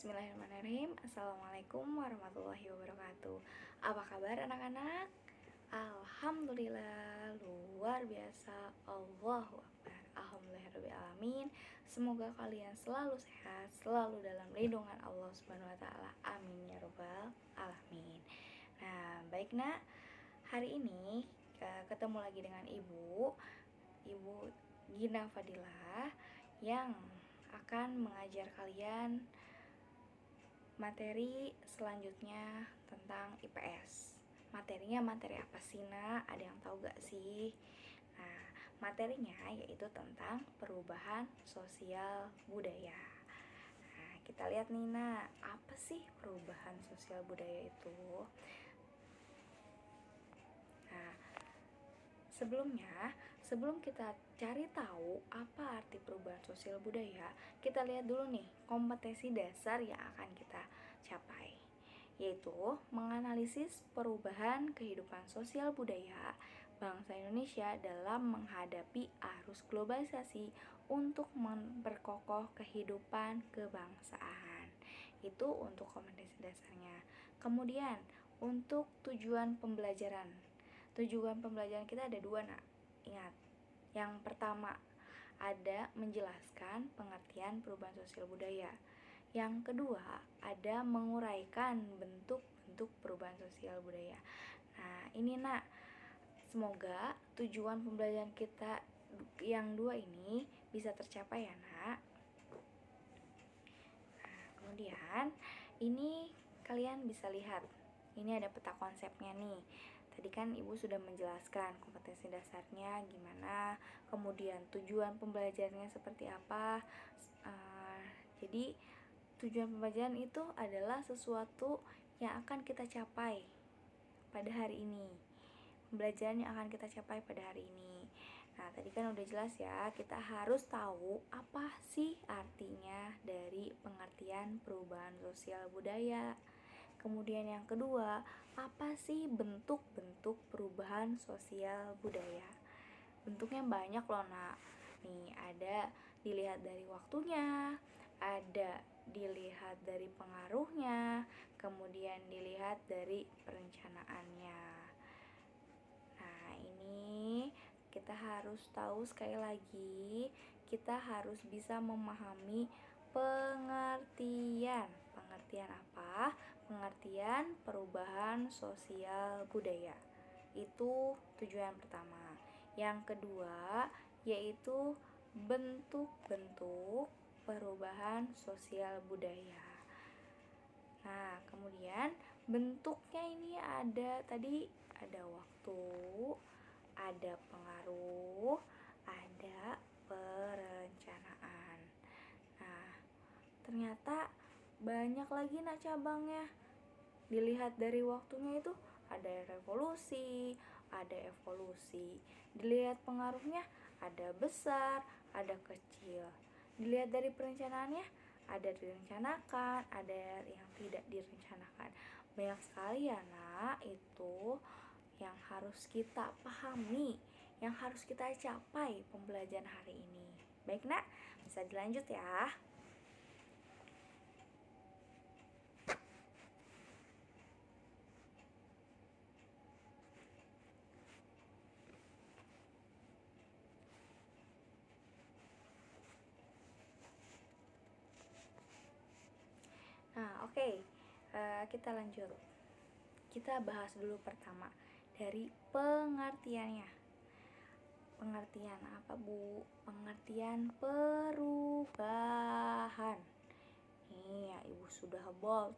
Bismillahirrahmanirrahim. Assalamualaikum warahmatullahi wabarakatuh. Apa kabar anak-anak? Alhamdulillah, luar biasa. Allahu Akbar. Alhamdulillahirrahmanirrahim. Semoga kalian selalu sehat, selalu dalam lindungan Allah Subhanahu wa taala. Amin ya rabbal alamin. Nah, baik nak. Hari ini ketemu lagi dengan Ibu Gina Fadilah yang akan mengajar kalian materi selanjutnya tentang IPS. Materinya materi apa sih nak? Ada yang tahu gak sih? Nah, materinya yaitu tentang perubahan sosial budaya. Nah, kita lihat nih nak, apa sih perubahan sosial budaya itu? Nah, sebelum kita cari tahu apa arti perubahan sosial budaya, kita lihat dulu nih kompetensi dasar yang akan kita capai, yaitu menganalisis perubahan kehidupan sosial budaya bangsa Indonesia dalam menghadapi arus globalisasi untuk memperkokoh kehidupan kebangsaan. Itu untuk kompetensi dasarnya. Kemudian untuk tujuan pembelajaran kita ada dua nak. Ingat, yang pertama ada menjelaskan pengertian perubahan sosial budaya. Yang kedua ada menguraikan bentuk-bentuk perubahan sosial budaya. Nah ini nak, semoga tujuan pembelajaran kita yang dua ini bisa tercapai ya nak. Nah, kemudian ini kalian bisa lihat, ini ada peta konsepnya nih. Tadi kan Ibu sudah menjelaskan kompetensi dasarnya gimana, kemudian tujuan pembelajarannya seperti apa. Jadi tujuan pembelajaran itu adalah sesuatu yang akan kita capai pada hari ini. Pembelajaran yang akan kita capai pada hari ini. Nah, tadi kan udah jelas ya, kita harus tahu apa sih artinya dari pengertian perubahan sosial budaya. Kemudian yang kedua, apa sih bentuk-bentuk perubahan sosial budaya? Bentuknya banyak loh nak. Nih ada dilihat dari waktunya, ada dilihat dari pengaruhnya, kemudian dilihat dari perencanaannya. Nah ini kita harus tahu, sekali lagi kita harus bisa memahami pengertian apa? Pengertian perubahan sosial budaya. Itu tujuan pertama. Yang kedua yaitu bentuk-bentuk perubahan sosial budaya. Nah, kemudian bentuknya ini ada waktu, ada pengaruh, ada perencanaan. Nah, ternyata banyak lagi nak cabangnya. Dilihat dari waktunya itu ada revolusi, ada evolusi. Dilihat pengaruhnya ada besar, ada kecil. Dilihat dari perencanaannya ada direncanakan, ada yang tidak direncanakan. Banyak sekali ya nak, itu yang harus kita pahami, yang harus kita capai pembelajaran hari ini. Baik nak, bisa dilanjut ya. Nah, oke. Kita lanjut. Kita bahas dulu pertama dari pengertiannya. Pengertian apa Bu? Pengertian perubahan. Nih, yang Ibu sudah bold,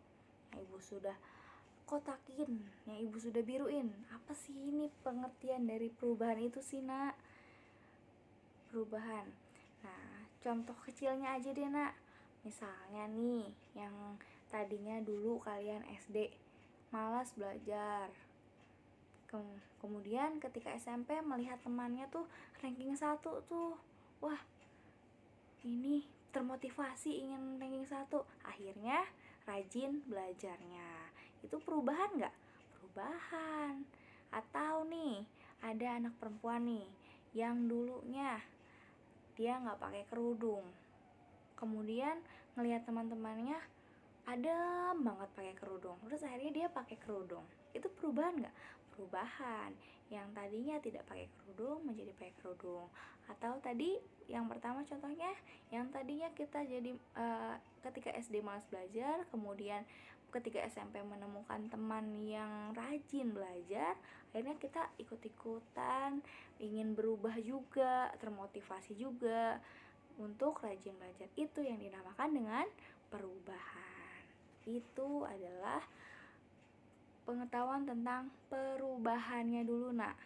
yang Ibu sudah kotakin, yang Ibu sudah biruin. Apa sih ini pengertian dari perubahan itu sih nak? Perubahan. Nah, contoh kecilnya aja deh nak. Misalnya nih, yang tadinya dulu kalian SD malas belajar, kemudian ketika SMP melihat temannya tuh ranking 1 tuh, wah ini termotivasi ingin ranking 1, akhirnya rajin belajarnya. Itu perubahan gak? Perubahan. Atau nih ada anak perempuan nih yang dulunya dia gak pakai kerudung, kemudian ngelihat teman-temannya adem banget pakai kerudung, terus akhirnya dia pakai kerudung. Itu perubahan nggak? Perubahan. Yang tadinya tidak pakai kerudung menjadi pakai kerudung. Atau tadi yang pertama contohnya, yang tadinya kita jadi ketika SD malas belajar, kemudian ketika SMP menemukan teman yang rajin belajar, akhirnya kita ikut-ikutan ingin berubah juga, termotivasi juga untuk rajin belajar. Itu yang dinamakan dengan perubahan. Itu adalah pengetahuan tentang perubahannya dulu. Nah,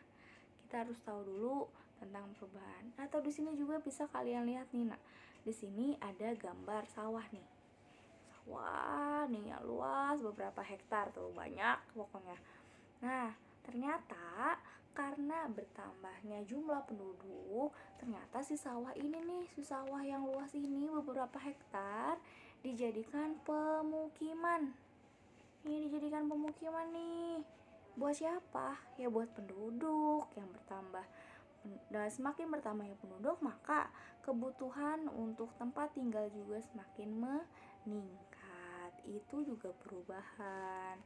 kita harus tahu dulu tentang perubahan. Atau di sini juga bisa kalian lihat nih, Nak. Di sini ada gambar sawah nih. Sawah nih yang luas beberapa hektar tuh, banyak pokoknya. Nah, ternyata karena bertambahnya jumlah penduduk, ternyata si sawah ini nih, si sawah yang luas ini beberapa hektar dijadikan pemukiman. Ini dijadikan pemukiman nih. Buat siapa? Ya buat penduduk yang bertambah. Dan semakin bertambahnya penduduk, maka kebutuhan untuk tempat tinggal juga semakin meningkat. Itu juga perubahan.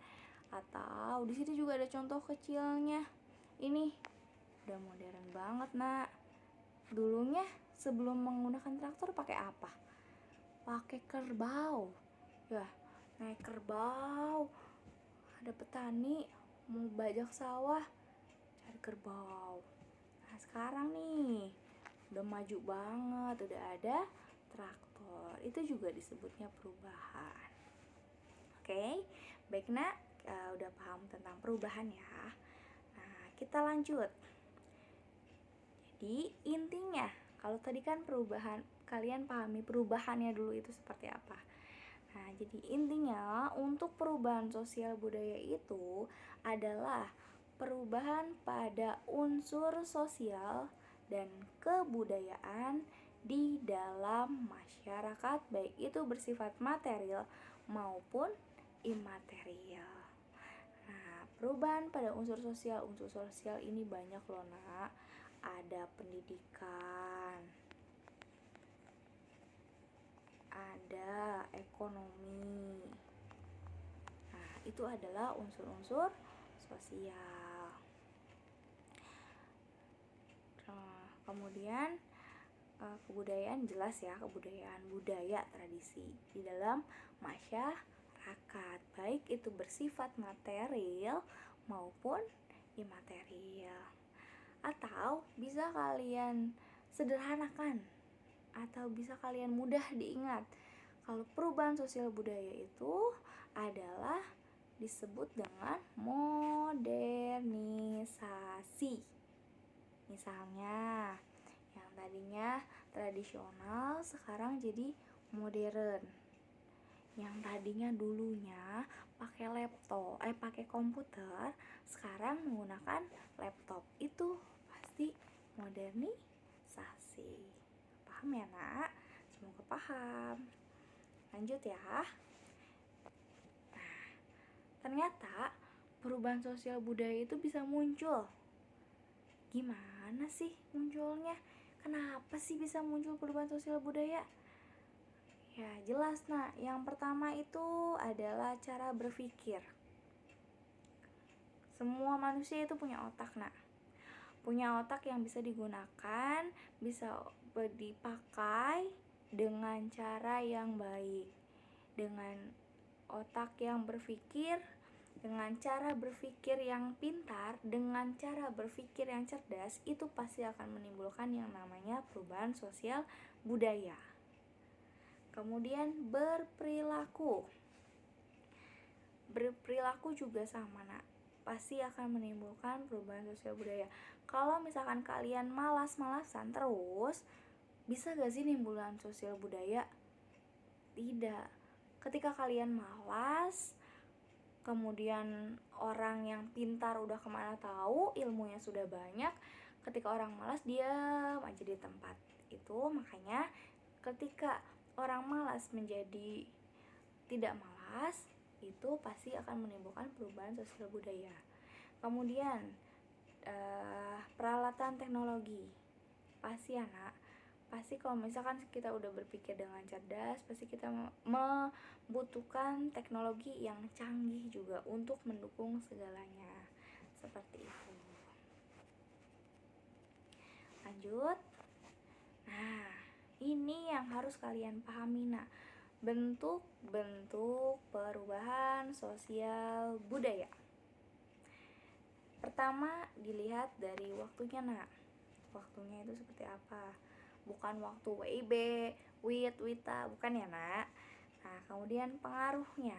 Atau di situ juga ada contoh kecilnya. Ini udah modern banget, Nak. Dulunya sebelum menggunakan traktor pakai apa? Pakai kerbau. Ya, naik kerbau. Ada petani mau bajak sawah, cari kerbau. Nah, sekarang nih udah maju banget, udah ada traktor. Itu juga disebutnya perubahan. Oke, baik, Nak. Udah paham tentang perubahan ya. Nah, kita lanjut. Jadi intinya, kalau tadi kan perubahan, kalian pahami perubahannya dulu itu seperti apa. Nah, jadi intinya untuk perubahan sosial budaya itu adalah perubahan pada unsur sosial dan kebudayaan di dalam masyarakat, baik itu bersifat material maupun imaterial. Nah, perubahan pada unsur sosial ini banyak loh, Nak. Ada pendidikan, ada ekonomi. Nah, itu adalah unsur-unsur sosial. Nah, kemudian kebudayaan jelas ya, kebudayaan, budaya, tradisi di dalam masyarakat, baik itu bersifat material maupun imaterial. Atau bisa kalian sederhanakan, atau bisa kalian mudah diingat, kalau perubahan sosial budaya itu adalah disebut dengan modernisasi. Misalnya, yang tadinya tradisional sekarang jadi modern. Yang tadinya dulunya pakai laptop, pakai komputer, sekarang menggunakan laptop. Itu pasti modernisasi. Paham ya, Nak? Semoga paham. Lanjut ya. Nah, ternyata perubahan sosial budaya itu bisa muncul. Gimana sih munculnya? Kenapa sih bisa muncul perubahan sosial budaya? Ya, jelas, Nak. Yang pertama itu adalah cara berpikir. Semua manusia itu punya otak, Nak. Punya otak yang bisa digunakan, bisa dipakai dengan cara yang baik. Dengan otak yang berpikir, dengan cara berpikir yang pintar, dengan cara berpikir yang cerdas, itu pasti akan menimbulkan yang namanya perubahan sosial budaya. Kemudian berperilaku juga sama, Nak. Pasti akan menimbulkan perubahan sosial budaya. Kalau misalkan kalian malas-malasan terus, bisa gak sih nimbulkan sosial budaya? Tidak. Ketika kalian malas, kemudian orang yang pintar udah kemana tahu, ilmunya sudah banyak, ketika orang malas diam aja di tempat. Itu makanya ketika orang malas menjadi tidak malas, itu pasti akan menimbulkan perubahan sosial budaya. Kemudian peralatan teknologi, pasti, Anak, pasti kalau misalkan kita udah berpikir dengan cerdas, pasti kita membutuhkan teknologi yang canggih juga untuk mendukung segalanya. Seperti itu. Lanjut. Nah, ini yang harus kalian pahami. Nah, bentuk-bentuk perubahan sosial budaya. Pertama, dilihat dari waktunya. Nah, waktunya itu seperti apa? Bukan waktu WIB, WIT, WITA, bukan ya nak. Nah, kemudian pengaruhnya.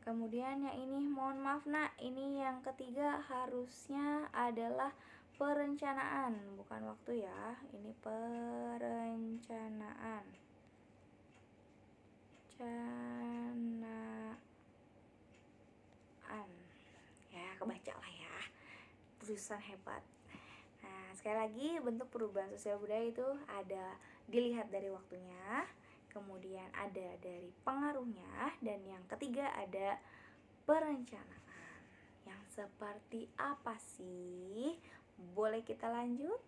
Kemudian yang ini, mohon maaf nak, ini yang ketiga harusnya adalah perencanaan, bukan waktu ya. Ini perencanaan. Ya, kebaca lah ya. Tulisan hebat. Nah, sekali lagi, bentuk perubahan sosial budaya itu ada dilihat dari waktunya, kemudian ada dari pengaruhnya, dan yang ketiga ada perencanaan. Yang seperti apa sih? Boleh kita lanjut?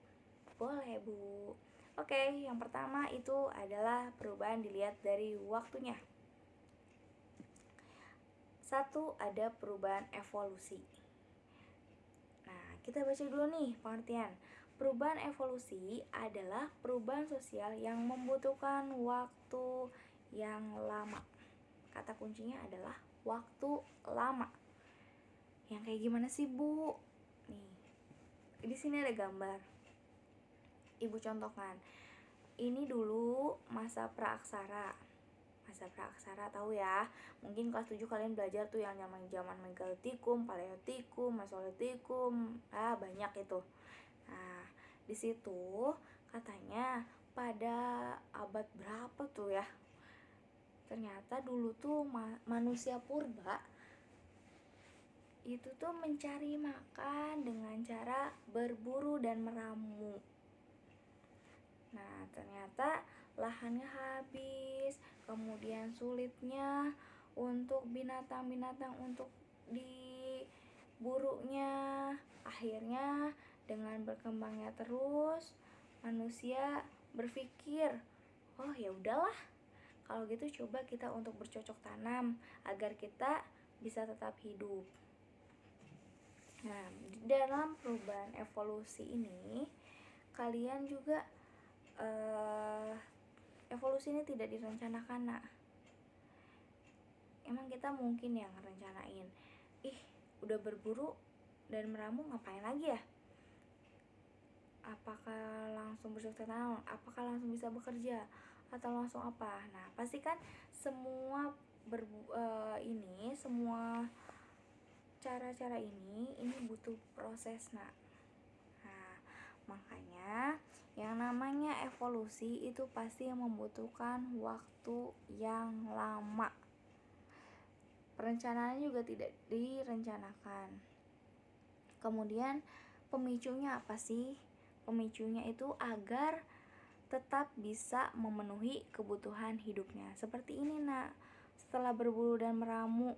Boleh, Bu. Oke, yang pertama itu adalah perubahan dilihat dari waktunya. Satu, ada perubahan evolusi. Nah, kita baca dulu nih pengertian. Perubahan evolusi adalah perubahan sosial yang membutuhkan waktu yang lama. Kata kuncinya adalah waktu lama. Yang kayak gimana sih, Bu? Nih, di sini ada gambar. Ibu contohkan. Ini dulu masa praaksara. Masa praaksara tahu ya. Mungkin kelas 7 kalian belajar tuh yang zaman megalitikum, paleotikum, mesolitikum. Banyak itu. Nah, di situ katanya pada abad berapa tuh ya? Ternyata dulu tuh manusia purba itu tuh mencari makan dengan cara berburu dan meramu. Nah, ternyata lahannya habis, kemudian sulitnya untuk binatang-binatang untuk diburunya. Akhirnya dengan berkembangnya terus, manusia berpikir, oh ya udahlah, kalau gitu coba kita untuk bercocok tanam agar kita bisa tetap hidup. Nah, dalam perubahan evolusi ini, kalian juga evolusi ini tidak direncanakan, nak. Emang kita mungkin yang ngerencanain, udah berburu dan meramu ngapain lagi ya? Apakah langsung bercocok tanam? Apakah langsung bisa bekerja? Atau langsung apa? Nah, pasti kan semua semua cara-cara ini butuh proses, nak. Nah, makanya yang namanya evolusi itu pasti membutuhkan waktu yang lama. Perencanaannya juga tidak direncanakan. Kemudian pemicunya apa sih? Pemicunya itu agar tetap bisa memenuhi kebutuhan hidupnya. Seperti ini, nak. Setelah berburu dan meramu,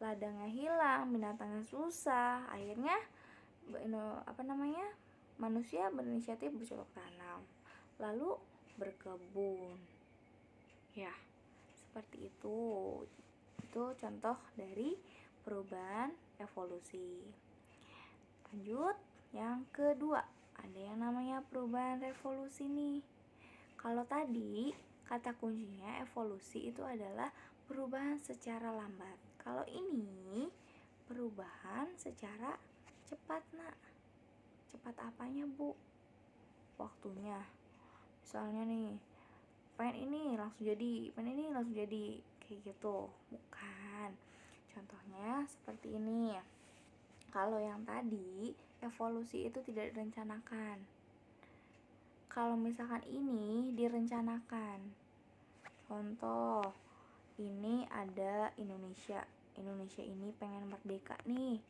ladangnya hilang, binatangnya susah, akhirnya manusia berinisiatif bercocok tanam, lalu berkebun. Ya, seperti itu. Itu contoh dari perubahan evolusi. Lanjut, yang kedua, ada yang namanya perubahan revolusi nih. Kalau tadi kata kuncinya evolusi itu adalah perubahan secara lambat. Kalau ini perubahan secara cepat, nak. Cepat apanya, Bu? Waktunya. Misalnya nih, pengen ini langsung jadi, kayak gitu. Bukan. Contohnya seperti ini. Kalau yang tadi evolusi itu tidak direncanakan. Kalau misalkan ini direncanakan. Contoh, ini ada Indonesia ini pengen merdeka nih.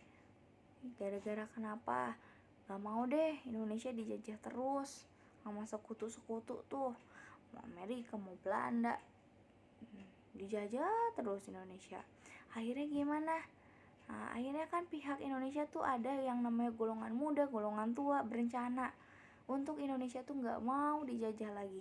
Gara-gara kenapa? Gak mau deh Indonesia dijajah terus sama sekutu-sekutu tuh, mau Amerika, mau Belanda, dijajah terus Indonesia. Akhirnya gimana? Nah, akhirnya kan pihak Indonesia tuh ada yang namanya golongan muda, golongan tua berencana untuk Indonesia tuh nggak mau dijajah lagi.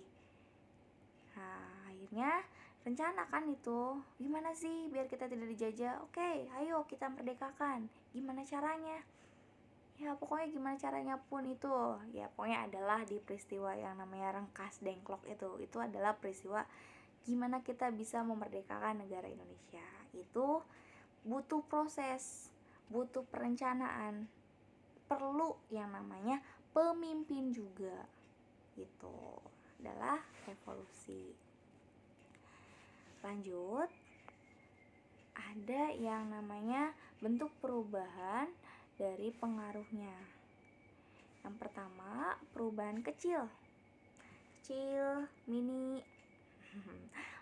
Nah, akhirnya rencana kan itu, gimana sih biar kita tidak dijajah? Oke, ayo kita merdekakan. Gimana caranya? Ya pokoknya gimana caranya pun itu, ya pokoknya adalah di peristiwa yang namanya Rengkas Dengklok itu adalah peristiwa gimana kita bisa memerdekakan negara Indonesia. Itu butuh proses, butuh perencanaan, perlu yang namanya pemimpin juga. Itu adalah revolusi. Lanjut, ada yang namanya bentuk perubahan dari pengaruhnya. Yang pertama, perubahan kecil, mini.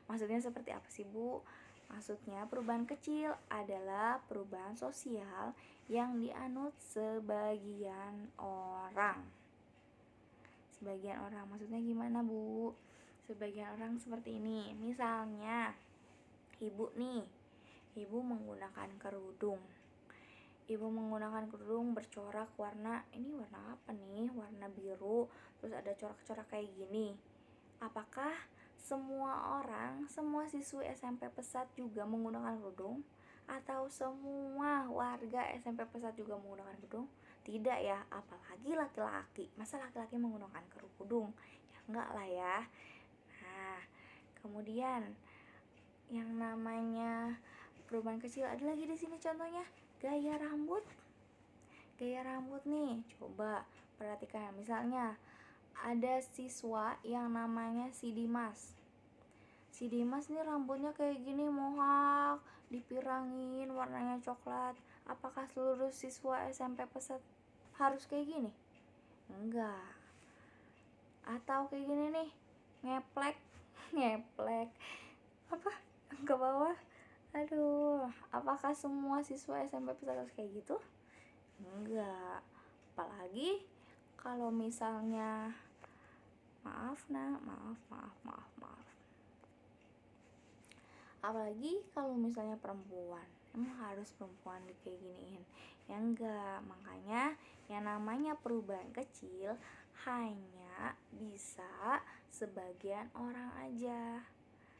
Maksudnya seperti apa sih, Bu? Maksudnya perubahan kecil adalah perubahan sosial yang dianut sebagian orang. Sebagian orang maksudnya gimana, Bu? Sebagian orang seperti ini. Misalnya, ibu menggunakan kerudung. Ibu menggunakan kerudung bercorak warna, ini warna apa nih? Warna biru, terus ada corak-corak kayak gini. Apakah semua orang, semua siswi SMP Pesat juga menggunakan kerudung? Atau semua warga SMP Pesat juga menggunakan kerudung? Tidak ya, apalagi laki-laki. Masa laki-laki menggunakan kerudung? Ya enggak lah ya. Nah, kemudian yang namanya perubahan kecil ada lagi di sini contohnya, gaya rambut nih, coba perhatikan. Misalnya ada siswa yang namanya si Dimas nih rambutnya kayak gini, mohak, dipirangin, warnanya coklat. Apakah seluruh siswa SMP Pesat harus kayak gini? Enggak. Atau kayak gini nih, ngeplek apa ke bawah. Aduh, apakah semua siswa SMP Pesat harus kayak gitu? Enggak. Apalagi kalau misalnya maaf. Apalagi kalau misalnya perempuan, emang harus perempuan kayak giniin? Ya enggak. Makanya yang namanya perubahan kecil hanya bisa sebagian orang aja.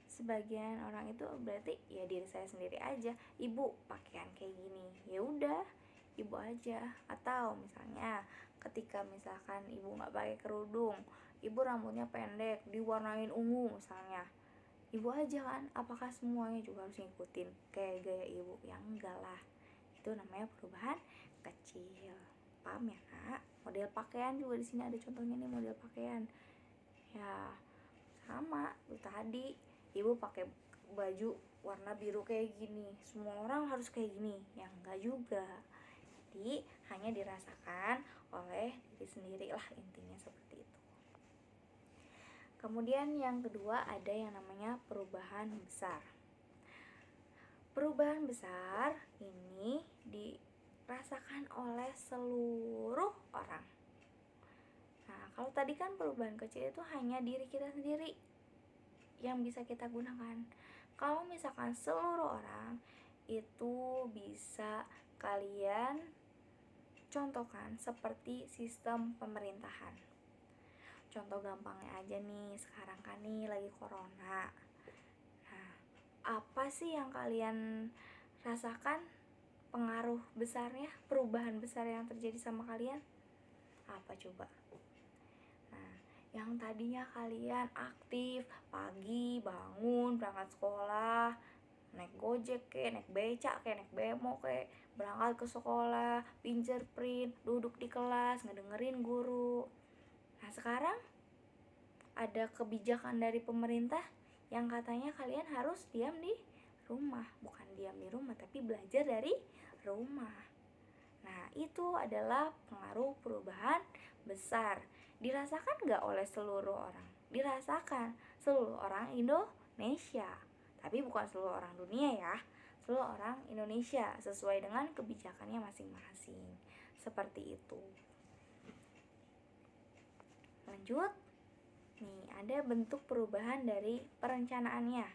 Sebagian orang itu berarti ya diri saya sendiri aja. Ibu pakaian kayak gini, ya udah ibu aja. Atau misalnya ketika misalkan ibu nggak pakai kerudung, ibu rambutnya pendek diwarnain ungu misalnya, ibu aja kan. Apakah semuanya juga harus ngikutin kayak gaya ibu? Ya enggak lah. Itu namanya perubahan kecil. Paham ya, Kak? Model pakaian juga di sini ada contohnya nih, model pakaian. Ya sama tuh tadi, ibu pakai baju warna biru kayak gini, semua orang harus kayak gini? Ya enggak juga. Jadi hanya dirasakan oleh diri sendiri lah, intinya seperti itu. Kemudian yang kedua ada yang namanya perubahan besar. Perubahan besar ini dirasakan oleh seluruh orang. Nah, kalau tadi kan perubahan kecil itu hanya diri kita sendiri yang bisa kita gunakan. Kalau misalkan seluruh orang, itu bisa kalian contohkan seperti sistem pemerintahan. Contoh gampangnya aja nih, sekarang kan nih lagi corona. Nah, apa sih yang kalian rasakan pengaruh besarnya, perubahan besar yang terjadi sama kalian? Apa coba? Nah, yang tadinya kalian aktif, pagi bangun, berangkat sekolah, naik gojek kayak, naik becak kayak, naik bemo kayak, berangkat ke sekolah, fingerprint, duduk di kelas, ngedengerin guru. Nah, sekarang ada kebijakan dari pemerintah yang katanya kalian harus diam di rumah. Bukan diam di rumah, tapi belajar dari rumah. Nah, itu adalah pengaruh perubahan besar. Dirasakan gak oleh seluruh orang? Dirasakan seluruh orang Indonesia. Tapi bukan seluruh orang dunia ya, seluruh orang Indonesia sesuai dengan kebijakannya masing-masing. Seperti itu. Lanjut. Nih, ada bentuk perubahan dari perencanaannya.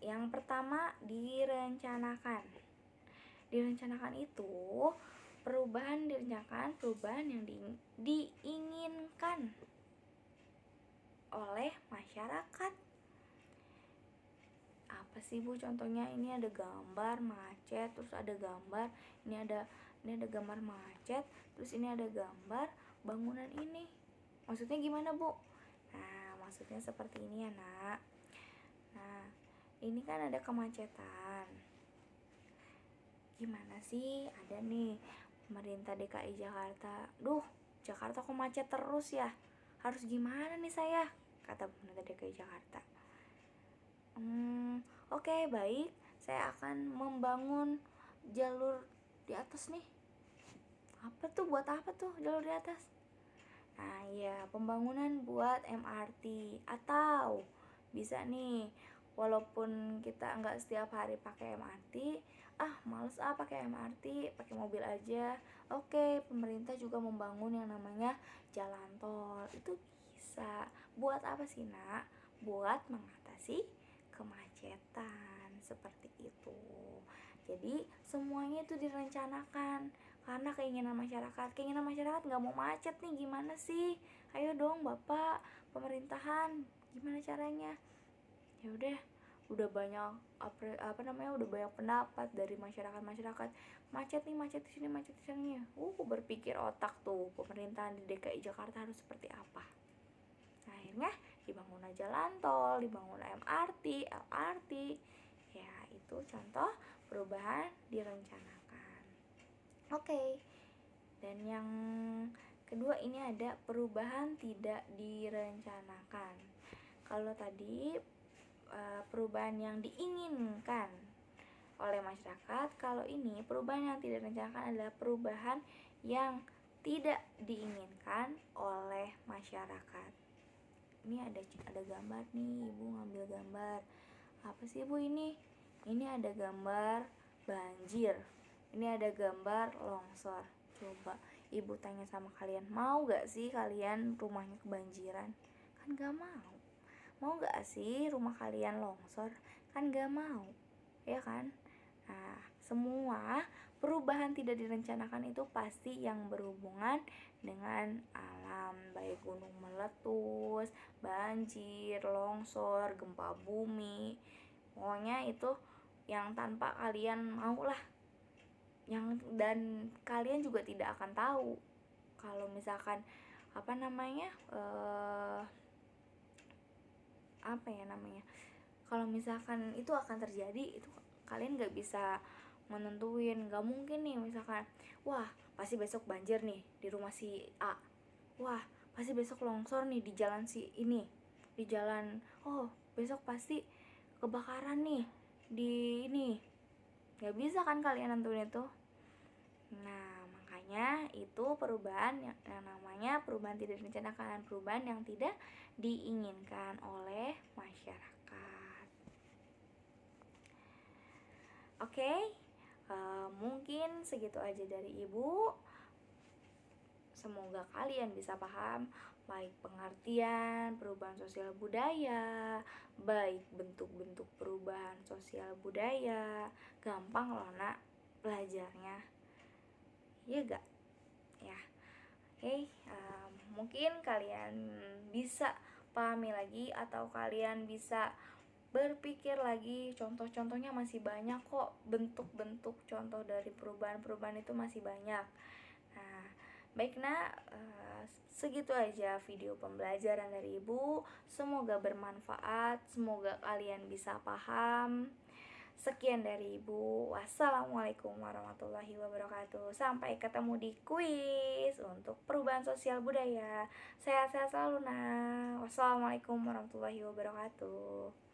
Yang pertama, direncanakan. direncanakan itu perubahan direncanakan, perubahan yang diinginkan oleh masyarakat. Apa sih Bu contohnya? Ini ada gambar macet, terus ada gambar ini ada gambar macet, terus ini ada gambar bangunan ini. Maksudnya gimana Bu? Nah, maksudnya seperti ini ya Nak. Nah, ini kan ada kemacetan. Gimana sih? Ada nih pemerintah DKI Jakarta. Duh, Jakarta kok macet terus ya? Harus gimana nih saya? Kata pemerintah DKI Jakarta. Oke, baik. Saya akan membangun jalur di atas nih. Apa tuh? Buat apa tuh jalur di atas? Nah, ya, pembangunan buat MRT. Atau bisa nih, walaupun kita nggak setiap hari pakai MRT, males pakai MRT, pakai mobil aja. Oke, pemerintah juga membangun yang namanya jalan tol. Itu bisa. Buat apa sih Nak? Buat mengatasi kemacetan seperti itu. Jadi semuanya itu direncanakan karena keinginan masyarakat nggak mau macet nih. Gimana sih? Ayo dong Bapak pemerintahan, gimana caranya? Ya udah banyak udah banyak pendapat dari masyarakat macet di sini macet di sini. Berpikir otak tuh pemerintahan di DKI Jakarta harus seperti apa. Nah, akhirnya dibangun jalan tol, dibangun MRT, LRT. Ya, itu contoh perubahan direncanakan. Oke. Dan yang kedua ini ada perubahan tidak direncanakan. Kalau tadi perubahan yang diinginkan oleh masyarakat, kalau ini perubahan yang tidak direncanakan adalah perubahan yang tidak diinginkan oleh masyarakat. Ini ada gambar nih, Ibu ngambil gambar. Apa sih Bu ini? Ini ada gambar banjir. Ini ada gambar longsor. Coba Ibu tanya sama kalian, mau gak sih kalian rumahnya kebanjiran? Kan gak mau. Mau gak sih rumah kalian longsor? Kan gak mau, ya kan? Nah, semua perubahan tidak direncanakan itu pasti yang berhubungan dengan alam, baik gunung meletus, banjir, longsor, gempa bumi. Pokoknya itu yang tanpa kalian mau lah. Dan kalian juga tidak akan tahu kalau misalkan kalau misalkan itu akan terjadi, itu kalian gak bisa menentuin. Gak mungkin nih misalkan, wah pasti besok banjir nih di rumah si A, wah pasti besok longsor nih di jalan si ini, di jalan, besok pasti kebakaran nih di ini. Gak bisa kan kalian nentuin itu. Nah, makanya itu perubahan yang namanya perubahan tidak direncanakan, perubahan yang tidak diinginkan oleh masyarakat. Oke, mungkin segitu aja dari Ibu. Semoga kalian bisa paham baik pengertian perubahan sosial budaya, baik bentuk-bentuk perubahan sosial budaya. Gampang loh Nak belajarnya, ya gak? Ya, oke. Mungkin kalian bisa pahami lagi atau kalian bisa berpikir lagi. Contoh-contohnya masih banyak kok, bentuk-bentuk contoh dari perubahan-perubahan itu masih banyak. Nah, baik Nak, segitu aja video pembelajaran dari Ibu. Semoga bermanfaat, semoga kalian bisa paham. Sekian dari Ibu. Wassalamualaikum warahmatullahi wabarakatuh. Sampai ketemu di kuis untuk perubahan sosial budaya. Sehat-sehat selalu Nak. Wassalamualaikum warahmatullahi wabarakatuh.